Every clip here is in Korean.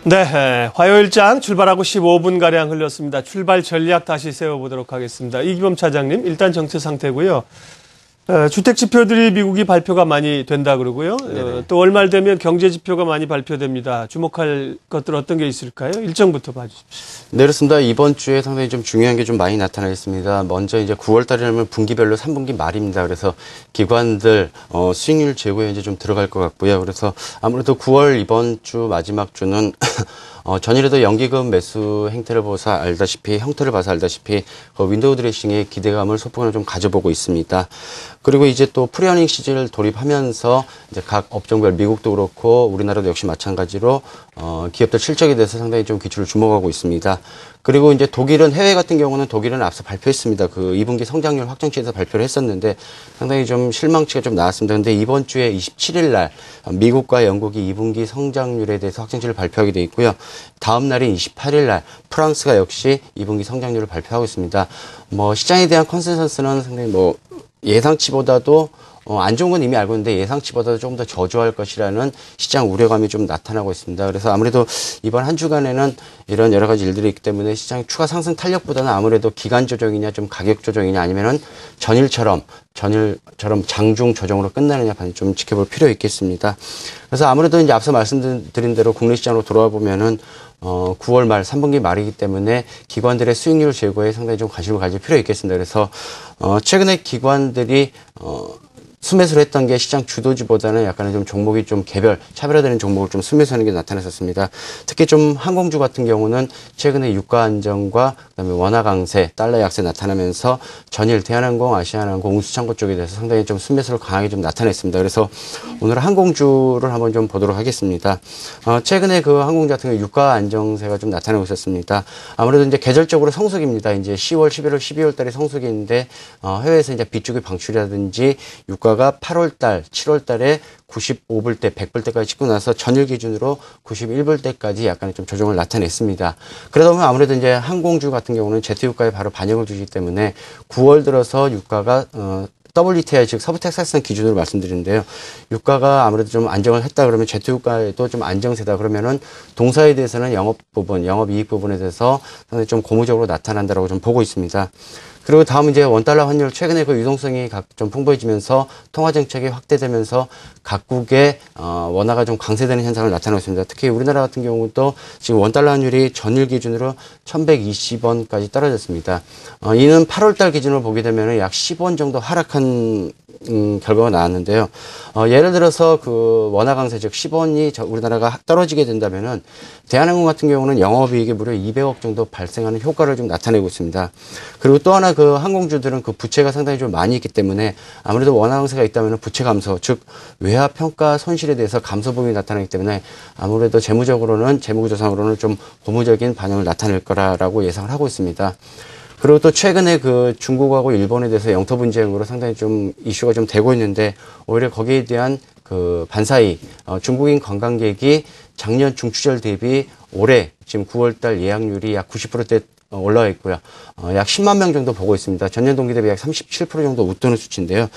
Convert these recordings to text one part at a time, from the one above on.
네, 화요일장 출발하고 15분가량 흘렀습니다. 출발 전략 다시 세워보도록 하겠습니다. 이기범 차장님, 일단 정체 상태고요. 주택 지표들이 미국이 발표가 많이 된다 그러고요. 또 월말 되면 경제 지표가 많이 발표됩니다. 주목할 것들 어떤 게 있을까요? 일정부터 봐주십시오. 네, 그렇습니다. 이번 주에 상당히 좀 중요한 게 좀 많이 나타나 있습니다. 먼저 이제 9월 달이라면 분기별로 3분기 말입니다. 그래서 기관들 수익률 제고에 이제 좀 들어갈 것 같고요. 그래서 아무래도 9월 이번 주 마지막 주는 전일에도 연기금 매수 형태를 봐서 알다시피 그 윈도우 드레싱의 기대감을 소폭으로 좀 가져보고 있습니다. 그리고 이제 또 프리어닝 시즌을 돌입하면서 이제 각 업종별 미국도 그렇고 우리나라도 역시 마찬가지로 기업들 실적에 대해서 상당히 좀 기초를 주목하고 있습니다. 그리고 이제 독일은 해외 같은 경우는 독일은 앞서 발표했습니다. 그 2분기 성장률 확정치에서 발표를 했었는데 상당히 좀 실망치가 좀 나왔습니다. 근데 이번 주에 27일 날 미국과 영국이 2분기 성장률에 대해서 확정치를 발표하게 돼 있고요. 다음 날인 28일 날 프랑스가 역시 2분기 성장률을 발표하고 있습니다. 시장에 대한 컨센서스는 상당히 예상치보다도 안 좋은 건 이미 알고 있는데 예상치보다도 조금 더 저조할 것이라는 시장 우려감이 좀 나타나고 있습니다. 그래서 아무래도 이번 한 주간에는 이런 여러 가지 일들이 있기 때문에 시장 추가 상승 탄력보다는 아무래도 기간 조정이냐 좀 가격 조정이냐 아니면은 전일처럼 장중 조정으로 끝나느냐 좀 지켜볼 필요 있겠습니다. 그래서 아무래도 이제 앞서 말씀드린 대로 국내 시장으로 돌아와 보면은 9월 말 3분기 말이기 때문에 기관들의 수익률 제고에 상당히 좀 관심을 가질 필요 있겠습니다. 그래서 최근에 기관들이 순매수를 했던 게 시장 주도주보다는 약간의 좀 종목이 좀 차별화되는 종목을 좀 순매수하는 게 나타났었습니다. 특히 좀 항공주 같은 경우는 최근에 유가 안정과 그다음에 원화 강세, 달러 약세 나타나면서 전일 대한항공, 아시아나항공, 운수창고 쪽에 대해서 상당히 좀 순매수를 강하게 좀 나타냈습니다. 그래서 오늘 항공주를 한번 좀 보도록 하겠습니다. 최근에 그 항공주 같은 경우 유가 안정세가 좀 나타나고 있었습니다. 아무래도 이제 계절적으로 성수기입니다. 이제 10월, 11월, 12월 달에 성수기인데 해외에서 이제 비수기 방출이라든지 유가가 8월 달, 7월 달에 95불대, 100불대까지 찍고 나서 전일 기준으로 91불대까지 약간의 좀 조정을 나타냈습니다. 그러다 보면 아무래도 이제 항공주 같은 경우는 제트유가에 바로 반영을 주기 때문에 9월 들어서 유가가 WTI 즉 서부 텍사스선 기준으로 말씀드리는데요. 유가가 아무래도 좀 안정을 했다 그러면 제트유가에도 좀 안정세다 그러면은 동사에 대해서는 영업이익 부분에 대해서 상당히 좀 고무적으로 나타난다라고 좀 보고 있습니다. 그리고 다음 이제 원달러 환율 최근에 그 유동성이 좀 풍부해지면서 통화 정책이 확대되면서 각국의 원화가 좀 강세되는 현상을 나타내고 있습니다. 특히 우리나라 같은 경우도 지금 원달러 환율이 전일 기준으로 1120원까지 떨어졌습니다. 이는 8월 달 기준으로 보게 되면 약 10원 정도 하락한 결과가 나왔는데요. 예를 들어서 그 원화 강세 즉 10원이 우리나라가 떨어지게 된다면은 대한항공 같은 경우는 영업이익이 무려 200억 정도 발생하는 효과를 좀 나타내고 있습니다. 그리고 또 하나 그 항공주들은 그 부채가 상당히 좀 많이 있기 때문에 아무래도 원화 강세가 있다면 부채 감소 즉 외화 평가 손실에 대해서 감소 부분이 나타나기 때문에 아무래도 재무구조상으로는 좀 고무적인 반영을 나타낼 거라고 예상을 하고 있습니다. 그리고 또 최근에 그 중국하고 일본에 대해서 영토 분쟁으로 상당히 좀 이슈가 좀 되고 있는데 오히려 거기에 대한 그 반사이 중국인 관광객이 작년 중추절 대비 올해 지금 9월달 예약률이 약 90%대 올라와 있고요. 약 10만 명 정도 보고 있습니다. 전년 동기 대비 약 37% 정도 웃도는 수치인데요.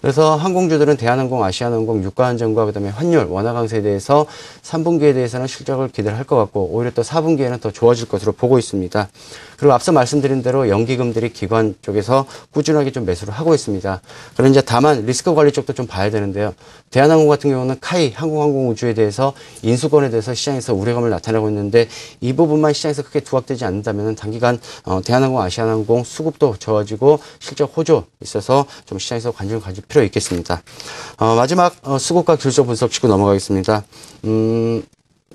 그래서 항공주들은 대한항공, 아시아나항공 유가 안정과 그다음에 환율, 원화 강세에 대해서 3분기에 대해서는 실적을 기대를 할 것 같고 오히려 또 4분기에는 더 좋아질 것으로 보고 있습니다. 그리고 앞서 말씀드린 대로 연기금들이 기관 쪽에서 꾸준하게 좀 매수를 하고 있습니다. 그런데 이제 다만 리스크 관리 쪽도 좀 봐야 되는데요. 대한항공 같은 경우는 카이 항공우주에 대해서 인수권에 대해서 시장에서 우려감을 나타내고 있는데 이 부분만 시장에서 크게 두각되지 않는다면 단기간 대한항공, 아시아나항공 수급도 좋아지고 실적 호조 있어서 좀 시장에서 관심을 가질 필요 있겠습니다. 마지막 수급과 결정 분석 짚고 넘어가겠습니다.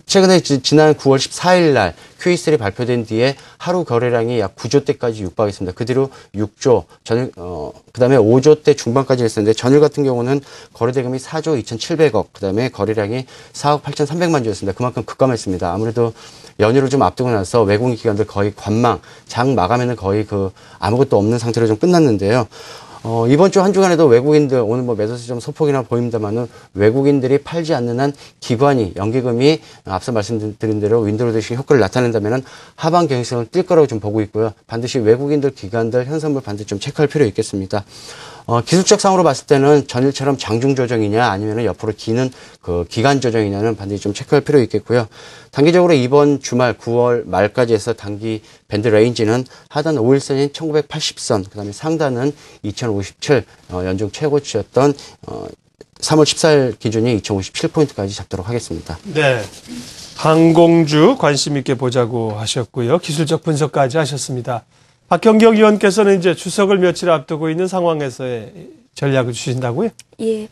최근에 지난 9월 14일 날 Q3 발표된 뒤에 하루 거래량이 약 9조대까지 육박했습니다. 그 뒤로 6조, 그 다음에 5조대 중반까지 했었는데 전일 같은 경우는 거래대금이 4조 2,700억, 그 다음에 거래량이 4억 8,300만 주였습니다. 그만큼 급감했습니다. 아무래도 연휴를 좀 앞두고 나서 외국인 기관들 거의 장 마감에는 거의 아무것도 없는 상태로 좀 끝났는데요. 이번 주 한 주간에도 외국인들, 오늘 매도세 좀 소폭이나 보입니다만은 외국인들이 팔지 않는 한 기관이, 연기금이 앞서 말씀드린 대로 윈도우 드레싱 효과를 나타낸다면은 하반 경직선을 뛸 거라고 좀 보고 있고요. 반드시 외국인들, 기관들, 현선물 반드시 좀 체크할 필요 있겠습니다. 기술적 상으로 봤을 때는 전일처럼 장중 조정이냐 아니면 옆으로 기는 그 기간 조정이냐는 반드시 좀 체크할 필요 있겠고요. 단기적으로 이번 주말 9월 말까지 해서 단기 밴드 레인지는 하단 5일선인 1980선, 그다음에 상단은 2057 연중 최고치였던 3월 14일 기준이 2057포인트까지 잡도록 하겠습니다. 네. 항공주 관심 있게 보자고 하셨고요. 기술적 분석까지 하셨습니다. 박형경 의원께서는 이제 추석을 며칠 앞두고 있는 상황에서의 전략을 주신다고요? 예,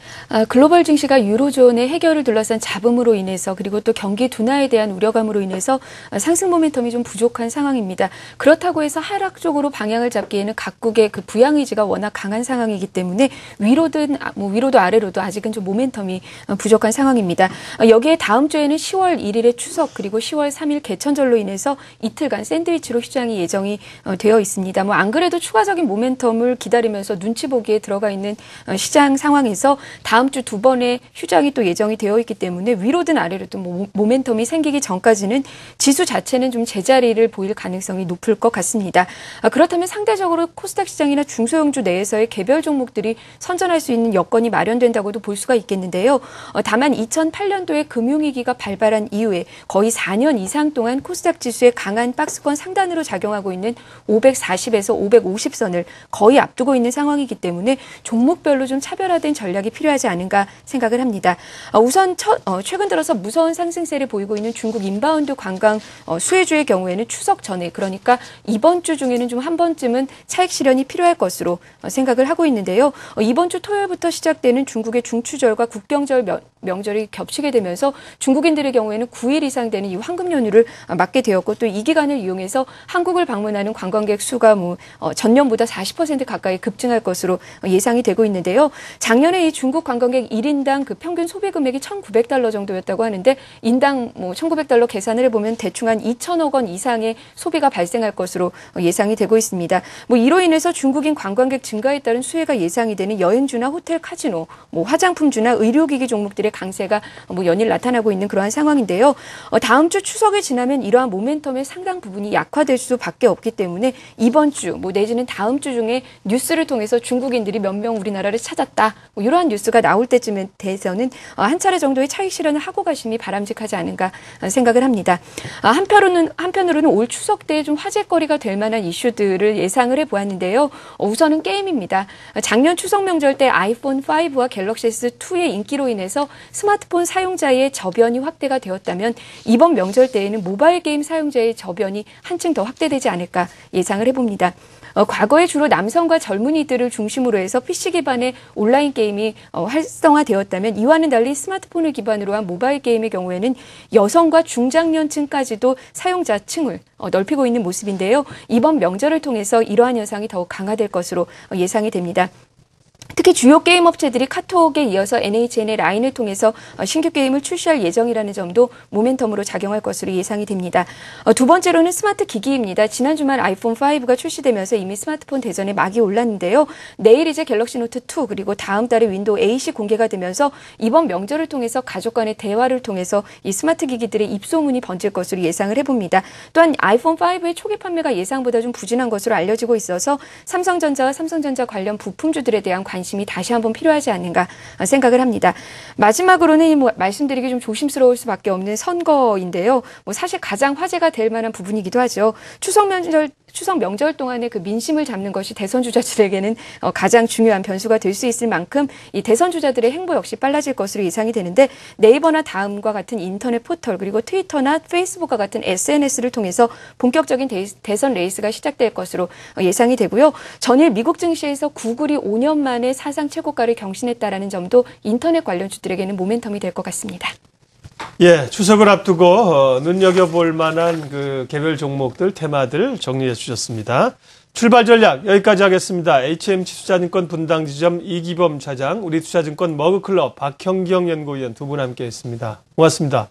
글로벌 증시가 유로존의 해결을 둘러싼 잡음으로 인해서 그리고 또 경기 둔화에 대한 우려감으로 인해서 상승 모멘텀이 좀 부족한 상황입니다. 그렇다고 해서 하락 쪽으로 방향을 잡기에는 각국의 그 부양 의지가 워낙 강한 상황이기 때문에 위로도 아래로도 아직은 좀 모멘텀이 부족한 상황입니다. 여기에 다음 주에는 10월 1일의 추석 그리고 10월 3일 개천절로 인해서 이틀간 샌드위치로 시장이 예정이 되어 있습니다. 안 그래도 추가적인 모멘텀을 기다리면서 눈치 보기에 들어가 있는 시장 상황에서 다음 주 두 번의 휴장이 또 예정이 되어 있기 때문에 위로든 아래로든 모멘텀이 생기기 전까지는 지수 자체는 좀 제자리를 보일 가능성이 높을 것 같습니다. 그렇다면 상대적으로 코스닥 시장이나 중소형주 내에서의 개별 종목들이 선전할 수 있는 여건이 마련된다고도 볼 수가 있겠는데요. 다만 2008년도에 금융위기가 발발한 이후에 거의 4년 이상 동안 코스닥 지수의 강한 박스권 상단으로 작용하고 있는 540에서 550선을 거의 앞두고 있는 상황이기 때문에 종목별로 좀 차별화된 전략이 필요하지 않은가 생각을 합니다. 우선 최근 들어서 무서운 상승세를 보이고 있는 중국 인바운드 관광 수혜주의 경우에는 추석 전에 그러니까 이번 주 중에는 좀 한 번쯤은 차익 실현이 필요할 것으로 생각을 하고 있는데요. 이번 주 토요일부터 시작되는 중국의 중추절과 국경절 명절이 겹치게 되면서 중국인들의 경우에는 9일 이상 되는 이 황금 연휴를 맞게 되었고 또 이 기간을 이용해서 한국을 방문하는 관광객 수가 전년보다 40% 가까이 급증할 것으로 예상이 되고 있는데요. 작년에 이 중국 관광객 1인당 그 평균 소비 금액이 $1,900 정도였다고 하는데 인당 $1,900 계산을 해보면 대충 한 2천억 원 이상의 소비가 발생할 것으로 예상이 되고 있습니다. 이로 인해서 중국인 관광객 증가에 따른 수혜가 예상이 되는 여행주나 호텔, 카지노, 화장품주나 의료기기 종목들의 강세가 연일 나타나고 있는 그러한 상황인데요. 다음 주 추석이 지나면 이러한 모멘텀의 상당 부분이 약화될 수밖에 없기 때문에 이번 주 내지는 다음 주 중에 뉴스를 통해서 중국인들이 몇 명 우리나라를 찾았다. 이러한 뉴스가 나올 때쯤에 대해서는 한 차례 정도의 차익 실현을 하고 가심이 바람직하지 않은가 생각을 합니다. 한편으로는 올 추석 때 좀 화제거리가 될 만한 이슈들을 예상을 해보았는데요. 우선은 게임입니다. 작년 추석 명절 때 아이폰 5와 갤럭시 S2의 인기로 인해서 스마트폰 사용자의 저변이 확대가 되었다면 이번 명절 때에는 모바일 게임 사용자의 저변이 한층 더 확대되지 않을까 예상을 해봅니다. 과거에 주로 남성과 젊은이들을 중심으로 해서 PC 기반의 온라인 게임이 활성화되었다면 이와는 달리 스마트폰을 기반으로 한 모바일 게임의 경우에는 여성과 중장년층까지도 사용자층을 넓히고 있는 모습인데요. 이번 명절을 통해서 이러한 현상이 더욱 강화될 것으로 예상이 됩니다. 특히 주요 게임 업체들이 카톡에 이어서 NHN의 라인을 통해서 신규 게임을 출시할 예정이라는 점도 모멘텀으로 작용할 것으로 예상이 됩니다. 두 번째로는 스마트 기기입니다. 지난 주말 아이폰 5가 출시되면서 이미 스마트폰 대전에 막이 올랐는데요. 내일 이제 갤럭시 노트 2 그리고 다음 달에 윈도우 8이 공개가 되면서 이번 명절을 통해서 가족 간의 대화를 통해서 이 스마트 기기들의 입소문이 번질 것으로 예상을 해봅니다. 또한 아이폰 5의 초기 판매가 예상보다 좀 부진한 것으로 알려지고 있어서 삼성전자와 삼성전자 관련 부품주들에 대한 관심이 다시 한번 필요하지 않는가 생각을 합니다. 마지막으로는 말씀드리기 좀 조심스러울 수밖에 없는 선거인데요. 사실 가장 화제가 될 만한 부분이기도 하죠. 추석 명절 동안에 그 민심을 잡는 것이 대선 주자들에게는 가장 중요한 변수가 될 수 있을 만큼 이 대선 주자들의 행보 역시 빨라질 것으로 예상이 되는데 네이버나 다음과 같은 인터넷 포털 그리고 트위터나 페이스북과 같은 SNS를 통해서 본격적인 대선 레이스가 시작될 것으로 예상이 되고요. 전일 미국 증시에서 구글이 5년 만에 사상 최고가를 경신했다라는 점도 인터넷 관련주들에게는 모멘텀이 될 것 같습니다. 예, 추석을 앞두고 눈여겨볼 만한 그 개별 종목들, 테마들 정리해 주셨습니다. 출발 전략 여기까지 하겠습니다. HM치투자증권 분당지점 이기범 차장, 우리 투자증권 머그클럽 박형경 연구위원 두 분 함께했습니다. 고맙습니다.